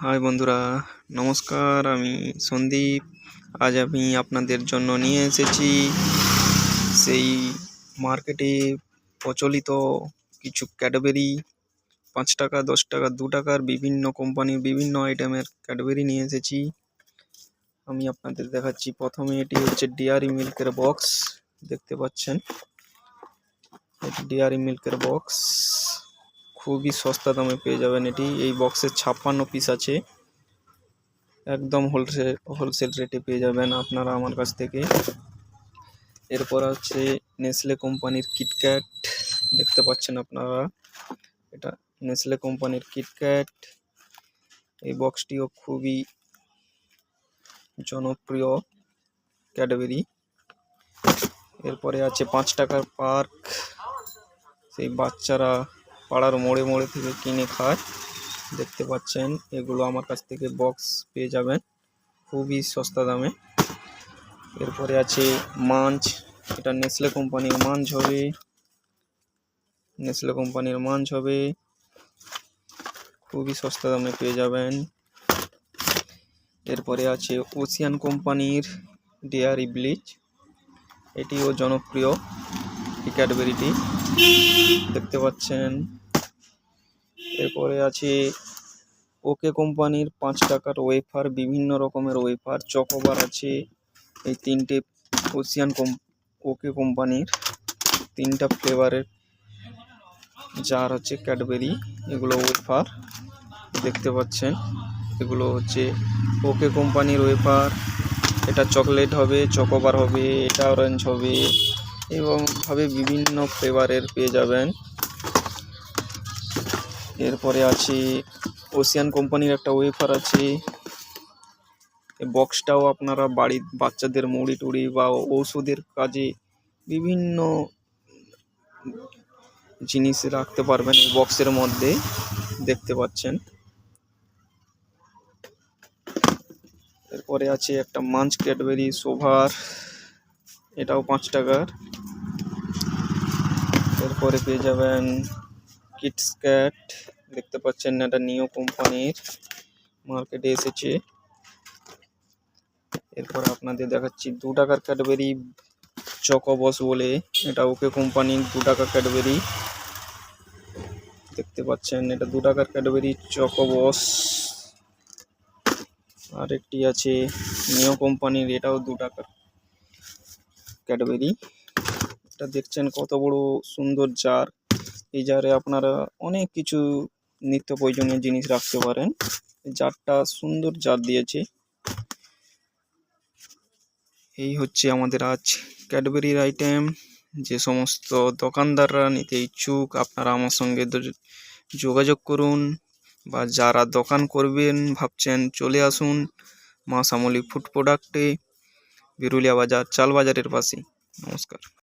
High বন্ধুরা, নমস্কার। আমি সন্দীপ। আজ আমি আপনাদের জন্য নিয়ে এসেছি সেই মার্কেটে প্রচলিত কিছু ক্যাডবেরি 5 টাকা, 10 টাকা, 2 টাকার বিভিন্ন কোম্পানির বিভিন্ন আইটেমের ক্যাডবেরি নিয়ে এসেছি। আমি আপনাদের দেখাচ্ছি। প্রথমে এটি হচ্ছে ডেয়ারি মিল্কের বক্স, দেখতে পাচ্ছেন। এটি ডেয়ারি মিল্কের বক্স, খুবই সস্তা দামে পেয়ে যাবেন এটি। এই বক্সে 56 পিস আছে, একদম হোলসেল রেটে পেয়ে যাবেন আপনারা আমার কাছ থেকে। এরপর আছে নেসলে কোম্পানির কিটক্যাট, দেখতে পাচ্ছেন আপনারা। এটা নেসলে কোম্পানির কিটক্যাট। এই বক্সটিও খুবই জনপ্রিয় ক্যাডবেরি। এরপরে আছে 5 টাকার পার্ক, সেই বাচ্চারা পাড়ার মোড়ে মোড়ে থেকে কিনে খায়, দেখতে পাচ্ছেন। এগুলো আমার কাছ থেকে বক্স পেয়ে যাবেন খুবই সস্তা দামে। এরপরে আছে মাঞ্চ, এটা নেসলে কোম্পানির মাঞ্চ হবে, খুবই সস্তা দামে পেয়ে যাবেন। এরপরে আছে ওশিয়ান কোম্পানির ডেয়ারি ব্লিচ, এটিও জনপ্রিয় এই ক্যাডবেরিটি, দেখতে পাচ্ছেন। এরপরে আছে ওকে কোম্পানির 5 টাকার ওয়েফার, বিভিন্ন রকমের ওয়েফার, চকোবার আছে। এই তিনটে ওকে কোম্পানির 3টা ফ্লেভারের জার হচ্ছে ক্যাডবেরি, এগুলো ওয়েফার, দেখতে পাচ্ছেন। এগুলো হচ্ছে ওকে কোম্পানির ওয়েফার। এটা চকলেট হবে, চকোবার হবে, এটা অরেঞ্জ হবে, এবং ভাবে বিভিন্ন ফ্লেভারের পেয়ে যাবেন। এরপরে আছে ওশিয়ান কোম্পানির একটা ওয়েফার আছে। এই বক্সটাও আপনারা বাড়ির বাচ্চাদের মুড়ি টুড়ি বা ঔষধের কাজে বিভিন্ন জিনিস রাখতে পারবেন এই বক্সের মধ্যে, দেখতে পাচ্ছেন। এরপরে আছে একটা মাঞ্চ ক্যাডবেরি সোভার, এটাও 5 টাকার। এরপরে পেয়ে যাবেন কিটক্যাট, দেখতে পাচ্ছেন। এটা নিও কোম্পানির, মার্কেটে এসেছে। এরপরে আপনাদের দেখাচ্ছি 2 টাকার ক্যাডবেরি চকোবস বলে, এটা ওকে কোম্পানির 2 টাকা ক্যাডবেরি, দেখতে পাচ্ছেন। এটা 2 টাকার ক্যাডবেরি চকোবস। আর একটি আছে নিও কোম্পানির, এটাও 2 টাকার ক্যাডবেরি। এটা দেখছেন কত বড় সুন্দর জার। এই জারে আপনারা অনেক কিছু নিত্য প্রয়োজনীয় জিনিস রাখতে পারেন। জারটা সুন্দর জার দিয়েছে। এই হচ্ছে আমাদের আজ ক্যাডবেরির আইটেম। যে সমস্ত দোকানদাররা নিতে ইচ্ছুক, আপনারা আমার সঙ্গে যোগাযোগ করুন, বা যারা দোকান করবেন ভাবছেন চলে আসুন মা শ্যামলী ফুড প্রোডাক্টে, বিরুলিয়া বাজার, চাল বাজারের পাশে। নমস্কার।